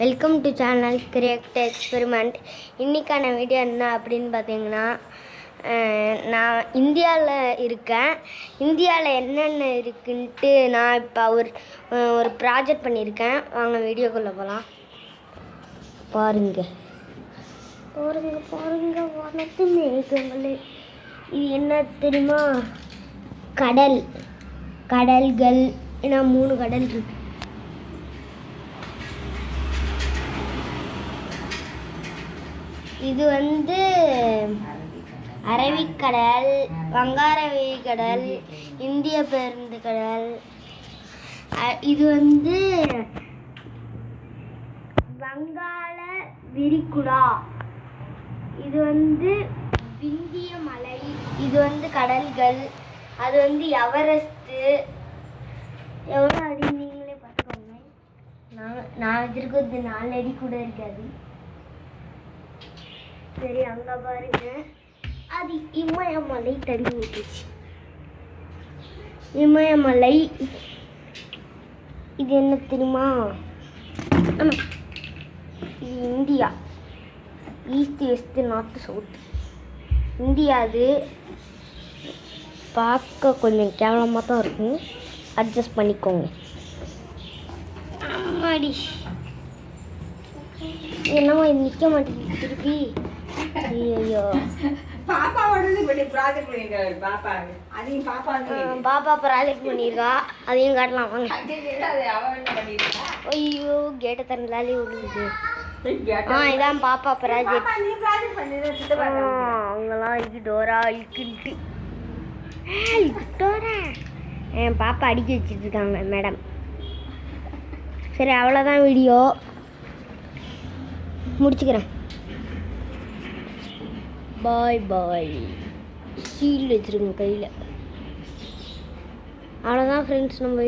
Welcome to channel create experiment. இன்றைக்கான video என்ன அப்படின்னு பார்த்தீங்கன்னா, நான் இந்தியாவில் இருக்கேன். இந்தியாவில் என்னென்ன இருக்குன்ட்டு நான் இப்போ ஒரு ப்ராஜெக்ட் பண்ணியிருக்கேன். வாங்க வீடியோக்குள்ளே போகலாம். பாருங்க வானத்து மேகங்களே. இது என்ன தெரியுமா? கடல்கள். ஏன்னா 3 கடல் இருக்கு. இது அரபிக்கடல், வங்காளவிரிகடல், இந்திய பெருங்கடல். இது வங்காள விரிகுடா. இது விந்திய மலை. இது கடல்கள். அது எவரெஸ்ட். எவ்வளோ அடி நீங்களே பார்த்துக்கோங்க. நான் வச்சிருக்கிறது 4 அடி கூட இருக்காது. சரி, அங்கே பாருங்க. அது இமயமலை தள்ளி விட்டுச்சு. இமயமலை. இது என்ன தெரியுமா? இது India. East, west, north, south. India. அது பார்க்க கொஞ்சம் கேவலமாக தான் இருக்கும். அட்ஜஸ்ட் பண்ணிக்கோங்க. அம்மாடி, என்னமோ நிற்க மாட்டேங்குது திருப்பி. ஐயோ, பாப்பா ப்ராஜெக்ட் பண்ணியிருக்கா. அதையும் காட்டலாம் வாங்க. ஐயோ, கேட்டை திறந்தாலே விடுது. இதான் பாப்பா ப்ராஜெக்ட். அவங்களாம் டோரா இழுக்கிட்டு என் பாப்பா அடிக்க வச்சுட்டு இருக்காங்க மேடம். சரி, அவ்வளோதான் வீடியோ முடிச்சுக்கிறேன். பாய். சீல் வச்சுருங்க கையில். அவ்வளோதான் ஃப்ரெண்ட்ஸ். நம்ம